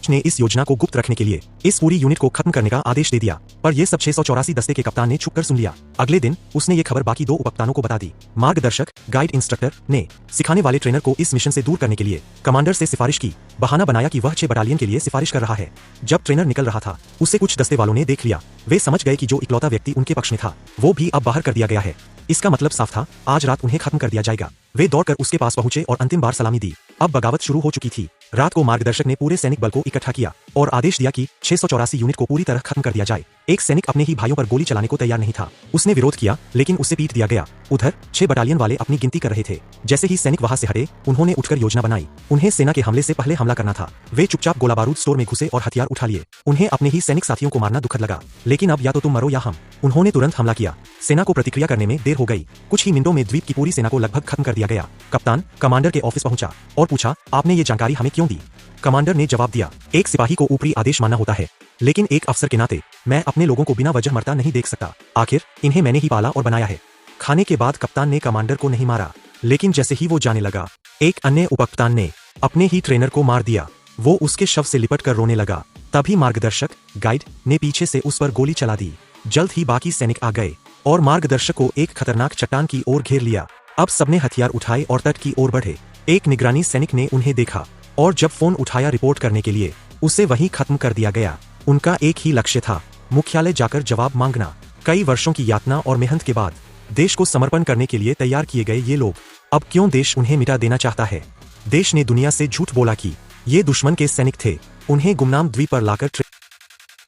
ने इस योजना को गुप्त रखने के लिए इस पूरी यूनिट को खत्म करने का आदेश दे दिया, पर यह सब 684 दस्ते के कप्तान ने छुपकर सुन लिया। अगले दिन उसने ये खबर बाकी 2 उपकप्तानों को बता दी। मार्गदर्शक गाइड इंस्ट्रक्टर ने सिखाने वाले ट्रेनर को इस मिशन से दूर करने के लिए कमांडर से सिफारिश की। बहाना बनाया कि वह 6 बटालियन के लिए सिफारिश कर रहा है। जब ट्रेनर निकल रहा था उसे कुछ दस्ते वालों ने देख लिया। वे समझ गए कि जो इकलौता व्यक्ति उनके पक्ष में था वो भी अब बाहर कर दिया गया है। इसका मतलब साफ था, आज रात उन्हें खत्म कर दिया जाएगा। वे दौड़कर उसके पास पहुंचे और अंतिम बार सलामी दी। अब बगावत शुरू हो चुकी थी। रात को मार्गदर्शक ने पूरे सैनिक बल को इकट्ठा किया और आदेश दिया कि 684 यूनिट को पूरी तरह खत्म कर दिया जाए। एक सैनिक अपने ही भाइयों पर गोली चलाने को तैयार नहीं था। उसने विरोध किया लेकिन उसे पीट दिया गया। उधर 6 बटालियन वाले अपनी गिनती कर रहे थे। जैसे ही सैनिक वहां से हटे, उन्होंने उठकर योजना बनाई। उन्हें सेना के हमले से पहले हमला करना था। वे चुपचाप गोला बारूद स्टोर में घुसे और हथियार उठा लिए। उन्हें अपने ही सैनिक साथियों को मारना दुखद लगा, लेकिन अब या तो तुम मरो या हम। उन्होंने तुरंत हमला किया। सेना को प्रतिक्रिया करने में देर हो गई। कुछ ही मिनटों में द्वीप की पूरी सेना को लगभग खत्म कर दिया गया। कप्तान कमांडर के ऑफिस पहुंचा और पूछा, आपने ये जानकारी हमें क्यों दी? कमांडर ने जवाब दिया, एक सिपाही को ऊपरी आदेश मानना होता है, लेकिन एक अफसर के नाते मैं अपने लोगों को बिना वजह मरता नहीं देख सकता। आखिर इन्हें मैंने ही पाला और बनाया है। खाने के बाद कप्तान ने कमांडर को नहीं मारा, लेकिन जैसे ही वो जाने लगा, एक अन्य उपकप्तान ने अपने ही ट्रेनर को मार दिया। वो उसके शव से लिपट कर रोने लगा। तभी मार्गदर्शक गाइड ने पीछे से उस पर गोली चला दी। जल्द ही बाकी सैनिक आ गए और मार्गदर्शक को एक खतरनाक चट्टान की ओर घेर लिया। अब सबने हथियार उठाए और तट की ओर बढ़े। एक निगरानी सैनिक ने उन्हें देखा और जब फोन उठाया रिपोर्ट करने के लिए, उसे वहीं खत्म कर दिया गया। उनका एक ही लक्ष्य था, मुख्यालय जाकर जवाब मांगना। कई वर्षों की यातना और मेहनत के बाद देश को समर्पण करने के लिए तैयार किए गए ये लोग, अब क्यों देश उन्हें मिटा देना चाहता है? देश ने दुनिया से झूठ बोला कि ये दुश्मन के सैनिक थे। उन्हें गुमनाम द्वीप पर लाकर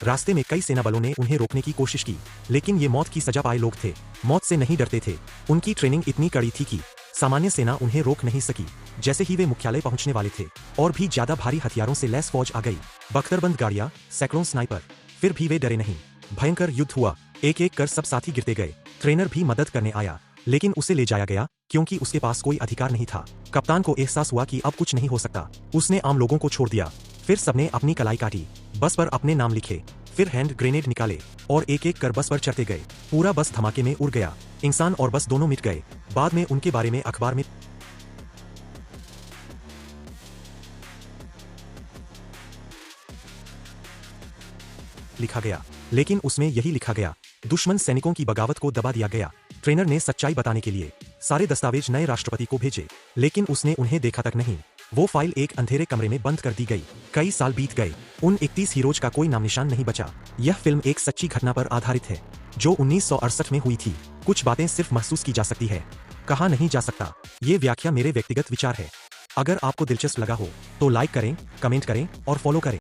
रास्ते में कई सेना बलों ने उन्हें रोकने की कोशिश की, लेकिन ये मौत की सजा पाए लोग थे। मौत से नहीं डरते थे। उनकी ट्रेनिंग इतनी कड़ी थी कि सामान्य सेना उन्हें रोक नहीं सकी। जैसे ही वे मुख्यालय पहुंचने वाले थे, और भी ज्यादा भारी हथियारों से लैस फौज आ गई। बख्तरबंद गाड़ियां, सैकड़ों स्नाइपर। फिर भी वे डरे नहीं। भयंकर युद्ध हुआ। एक एक कर सब साथी गिरते गए। ट्रेनर भी मदद करने आया, लेकिन उसे ले जाया गया क्योंकि उसके पास कोई अधिकार नहीं था। कप्तान को एहसास हुआ कि अब कुछ नहीं हो सकता। उसने आम लोगों को छोड़ दिया। फिर सबने अपनी कलाई काटी, बस पर अपने नाम लिखे, फिर हैंड ग्रेनेड निकाले और एक एक कर बस पर चढ़ते गए। पूरा बस धमाके में उड़ गया। इंसान और बस दोनों मिट गए। बाद में उनके बारे में अखबार में लिखा गया, लेकिन उसमें यही लिखा गया, दुश्मन सैनिकों की बगावत को दबा दिया गया। ट्रेनर ने सच्चाई बताने के लिए सारे दस्तावेज नए राष्ट्रपति को भेजे, लेकिन उसने उन्हें देखा तक नहीं। वो फाइल एक अंधेरे कमरे में बंद कर दी गई। कई साल बीत गए। उन 31 हीरोज का कोई नाम निशान नहीं बचा। यह फिल्म एक सच्ची घटना पर आधारित है, जो 1968 में हुई थी। कुछ बातें सिर्फ महसूस की जा सकती है, कहा नहीं जा सकता। ये व्याख्या मेरे व्यक्तिगत विचार है। अगर आपको दिलचस्प लगा हो तो लाइक करें, कमेंट करें और फॉलो करें।